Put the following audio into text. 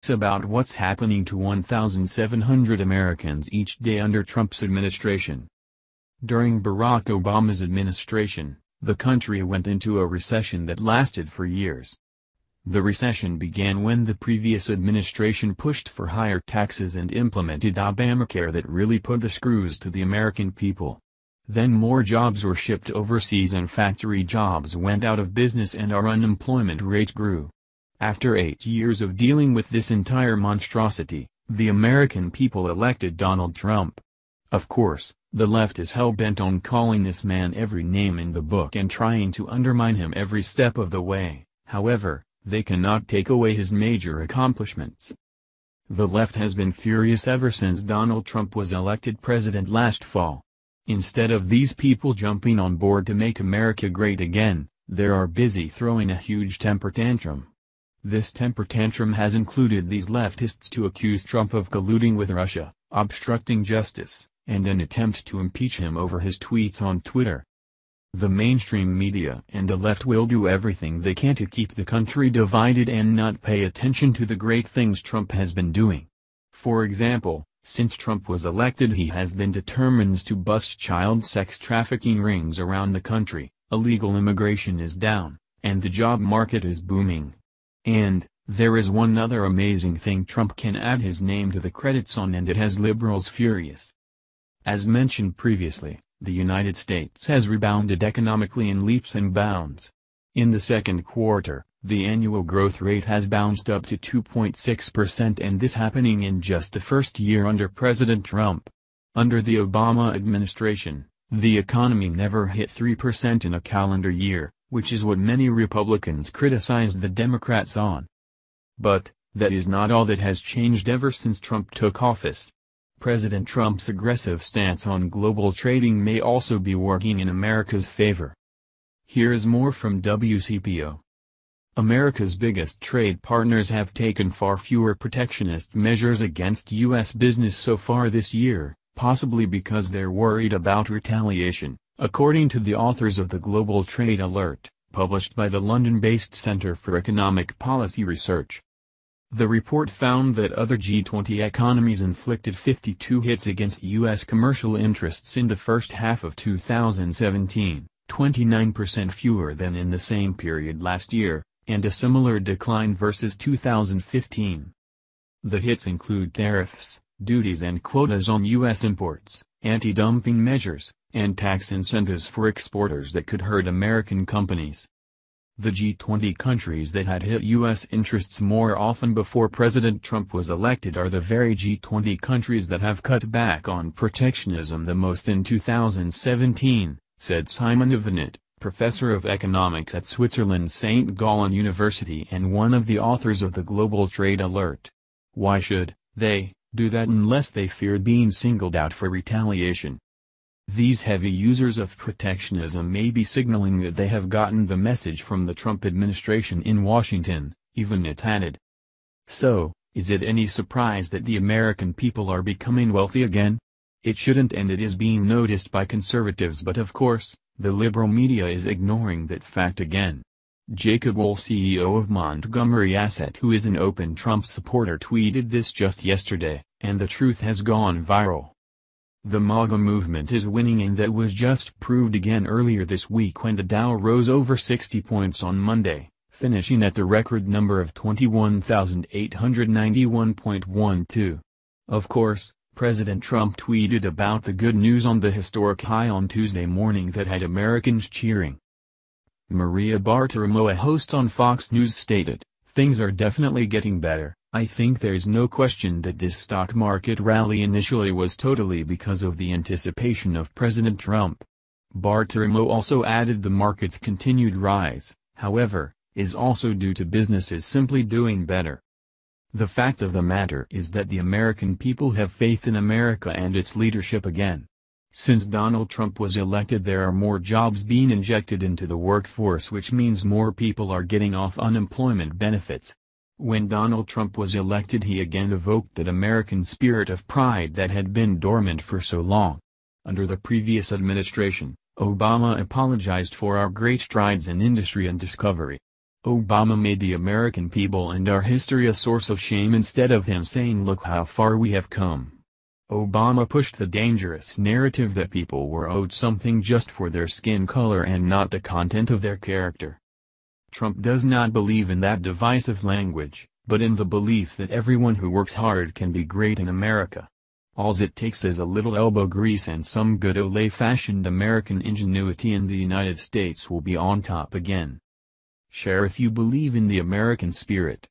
About what's happening to 1,700 Americans each day under Trump's administration. During Barack Obama's administration, the country went into a recession that lasted for years. The recession began when the previous administration pushed for higher taxes and implemented Obamacare that really put the screws to the American people. Then more jobs were shipped overseas and factory jobs went out of business and our unemployment rate grew. After 8 years of dealing with this entire monstrosity, the American people elected Donald Trump. Of course, the left is hell-bent on calling this man every name in the book and trying to undermine him every step of the way. However, they cannot take away his major accomplishments. The left has been furious ever since Donald Trump was elected president last fall. Instead of these people jumping on board to make America great again, they are busy throwing a huge temper tantrum. This temper tantrum has included these leftists to accuse Trump of colluding with Russia, obstructing justice, and an attempt to impeach him over his tweets on Twitter. The mainstream media and the left will do everything they can to keep the country divided and not pay attention to the great things Trump has been doing. For example, since Trump was elected he has been determined to bust child sex trafficking rings around the country, illegal immigration is down, and the job market is booming. And, there is one other amazing thing Trump can add his name to the credits on and it has liberals furious. As mentioned previously, the United States has rebounded economically in leaps and bounds. In the second quarter, the annual growth rate has bounced up to 2.6% and this happening in just the first year under President Trump. Under the Obama administration, the economy never hit 3% in a calendar year, which is what many Republicans criticized the Democrats on. But, that is not all that has changed ever since Trump took office. President Trump's aggressive stance on global trading may also be working in America's favor. Here is more from WCPO. America's biggest trade partners have taken far fewer protectionist measures against U.S. business so far this year, possibly because they're worried about retaliation, according to the authors of the Global Trade Alert, published by the London-based Centre for Economic Policy Research. The report found that other G20 economies inflicted 52 hits against U.S. commercial interests in the first half of 2017, 29% fewer than in the same period last year, and a similar decline versus 2015. The hits include tariffs, duties and quotas on U.S. imports, anti-dumping measures, and tax incentives for exporters that could hurt American companies. The G20 countries that had hit U.S. interests more often before President Trump was elected are the very G20 countries that have cut back on protectionism the most in 2017, said Simon Evenet, professor of economics at Switzerland's St. Gallen University and one of the authors of the Global Trade Alert. Why should they do that unless they fear being singled out for retaliation? These heavy users of protectionism may be signaling that they have gotten the message from the Trump administration in Washington, Evenet added. So, is it any surprise that the American people are becoming wealthy again? It shouldn't, and it is being noticed by conservatives, but of course, the liberal media is ignoring that fact again. Jacob Wohl, CEO of Montgomery Asset, who is an open Trump supporter, tweeted this just yesterday, and the truth has gone viral. The MAGA movement is winning, and that was just proved again earlier this week when the Dow rose over 60 points on Monday, finishing at the record number of 21,891.12. Of course, President Trump tweeted about the good news on the historic high on Tuesday morning that had Americans cheering. Maria Bartiromo, a host on Fox News, stated, "Things are definitely getting better. I think there's no question that this stock market rally initially was totally because of the anticipation of President Trump." Bartiromo also added the market's continued rise, however, is also due to businesses simply doing better. The fact of the matter is that the American people have faith in America and its leadership again. Since Donald Trump was elected, there are more jobs being injected into the workforce, which means more people are getting off unemployment benefits. When Donald Trump was elected, he again evoked that American spirit of pride that had been dormant for so long. Under the previous administration, Obama apologized for our great strides in industry and discovery. Obama made the American people and our history a source of shame instead of him saying look how far we have come. Obama pushed the dangerous narrative that people were owed something just for their skin color and not the content of their character. Trump does not believe in that divisive language, but in the belief that everyone who works hard can be great in America. Alls it takes is a little elbow grease and some good old-fashioned American ingenuity and the United States will be on top again. Share if you believe in the American spirit.